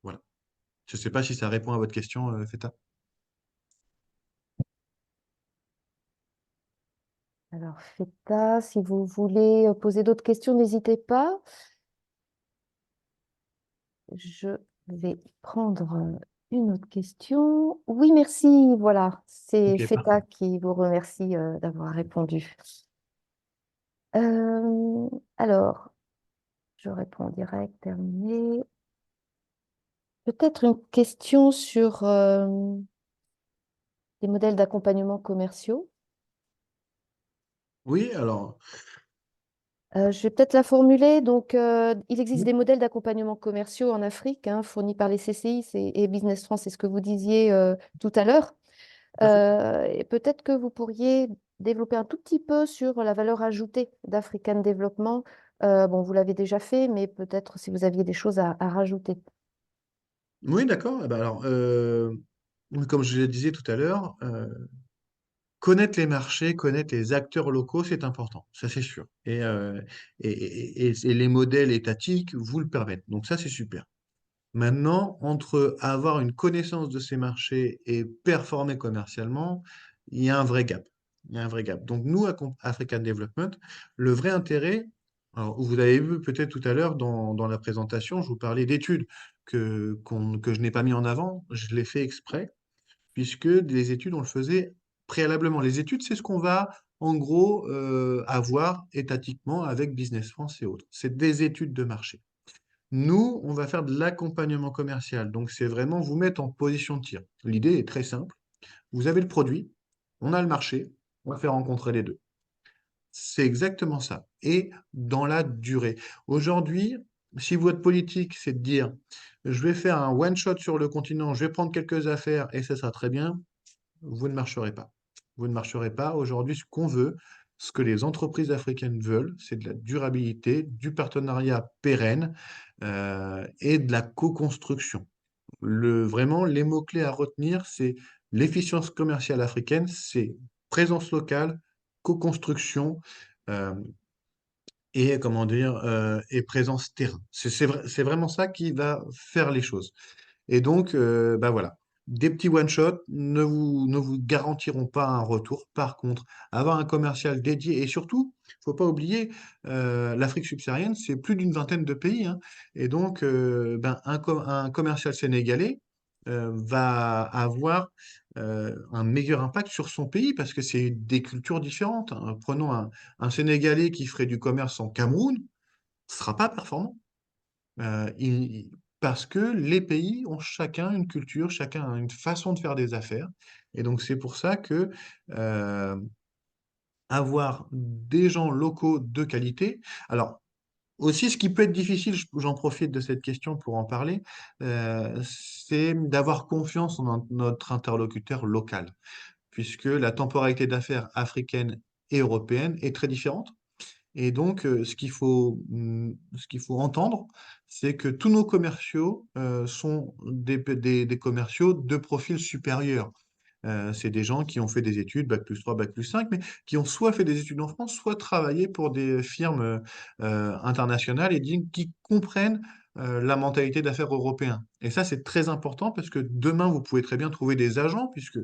Voilà. Je ne sais pas si ça répond à votre question, Feta. Alors, Feta, si vous voulez poser d'autres questions, n'hésitez pas. Je vais prendre une autre question. Oui, merci. Voilà, c'est Ok, Feta parfait. qui vous remercie d'avoir répondu. Euh, alors, je réponds en direct, terminé. Peut-être une question sur les modèles d'accompagnement commerciaux. Oui, alors, Je vais peut-être la formuler. Donc, il existe des modèles d'accompagnement commerciaux en Afrique, hein, fournis par les CCI et Business France, c'est ce que vous disiez tout à l'heure. tout à fait. Et peut-être que vous pourriez développer un tout petit peu sur la valeur ajoutée d'African Development. Bon, vous l'avez déjà fait, mais peut-être si vous aviez des choses à rajouter. Oui, d'accord. Eh ben alors, comme je le disais tout à l'heure, connaître les marchés, connaître les acteurs locaux, c'est important. Ça, c'est sûr. Et les modèles étatiques vous le permettent. Donc ça, c'est super. Maintenant, entre avoir une connaissance de ces marchés et performer commercialement, il y a un vrai gap. Il y a un vrai gap. Donc, nous, à African Development, le vrai intérêt, alors, vous avez vu peut-être tout à l'heure dans la présentation, je vous parlais d'études que je n'ai pas mis en avant. Je l'ai fait exprès, puisque les études, on le faisait préalablement. Les études, c'est ce qu'on va, en gros, avoir étatiquement avec Business France et autres. C'est des études de marché. Nous, on va faire de l'accompagnement commercial. Donc, c'est vraiment vous mettre en position de tir. L'idée est très simple. Vous avez le produit, on a le marché, on va faire rencontrer les deux. C'est exactement ça. Et dans la durée. Aujourd'hui, si votre politique, c'est de dire, je vais faire un one-shot sur le continent, je vais prendre quelques affaires et ça sera très bien, vous ne marcherez pas. Vous ne marcherez pas. Aujourd'hui, ce qu'on veut, ce que les entreprises africaines veulent, c'est de la durabilité, du partenariat pérenne et de la co-construction. Vraiment, les mots-clés à retenir, c'est l'efficience commerciale africaine, c'est présence locale, co-construction euh, et, comment dire, et présence terrain. C'est vraiment ça qui va faire les choses. Et donc, bah voilà, des petits one-shot ne vous garantiront pas un retour. Par contre, avoir un commercial dédié, et surtout, il ne faut pas oublier, l'Afrique subsaharienne, c'est plus d'une vingtaine de pays, hein. Et donc, ben, un commercial sénégalais va avoir un meilleur impact sur son pays parce que c'est des cultures différentes, hein. Prenons un Sénégalais qui ferait du commerce en Cameroun, ce ne sera pas performant. Euh, il- Parce que les pays ont chacun une culture, chacun a une façon de faire des affaires. Et donc c'est pour ça que euh, avoir des gens locaux de qualité. Alors aussi, ce qui peut être difficile, j'en profite de cette question pour en parler, c'est d'avoir confiance en notre interlocuteur local, puisque la temporalité d'affaires africaine et européenne est très différente. Et donc, ce qu'il faut entendre, c'est que tous nos commerciaux sont des commerciaux de profil supérieur. C'est des gens qui ont fait des études, bac+3, bac+5, mais qui ont soit fait des études en France, soit travaillé pour des firmes internationales et qui comprennent la mentalité d'affaires européen. Et ça, c'est très important parce que demain, vous pouvez très bien trouver des agents, puisque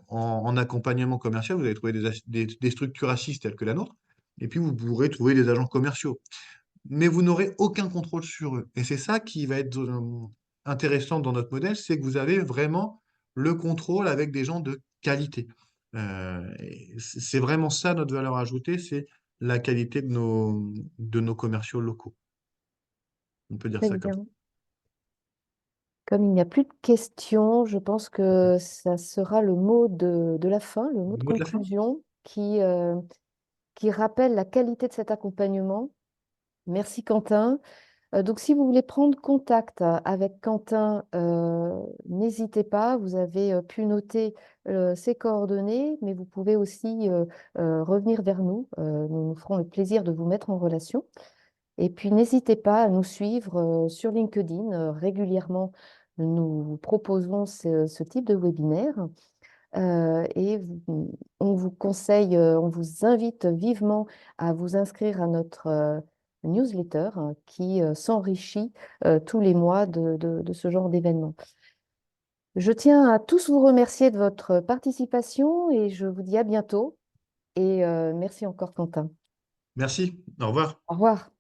en accompagnement commercial, vous allez trouver des structures assises telles que la nôtre, et puis vous pourrez trouver des agents commerciaux. Mais vous n'aurez aucun contrôle sur eux. Et c'est ça qui va être intéressant dans notre modèle, c'est que vous avez vraiment le contrôle avec des gens de qualité. Et c'est vraiment ça notre valeur ajoutée, c'est la qualité de nos commerciaux locaux. On peut dire Très ça comme ça. bien. Comme il n'y a plus de questions, je pense que ça sera le mot de la fin, le mot de Le mot de la fin? conclusion qui rappelle la qualité de cet accompagnement. Merci Quentin. Donc, si vous voulez prendre contact avec Quentin, n'hésitez pas. Vous avez pu noter ses coordonnées, mais vous pouvez aussi revenir vers nous. Nous nous ferons le plaisir de vous mettre en relation. Et puis, n'hésitez pas à nous suivre sur LinkedIn. Régulièrement, nous proposons ce type de webinaire. On vous conseille, on vous invite vivement à vous inscrire à notre newsletter qui s'enrichit tous les mois de ce genre d'événement. Je tiens à tous vous remercier de votre participation et je vous dis à bientôt. Et merci encore, Quentin. Merci. Au revoir. Au revoir.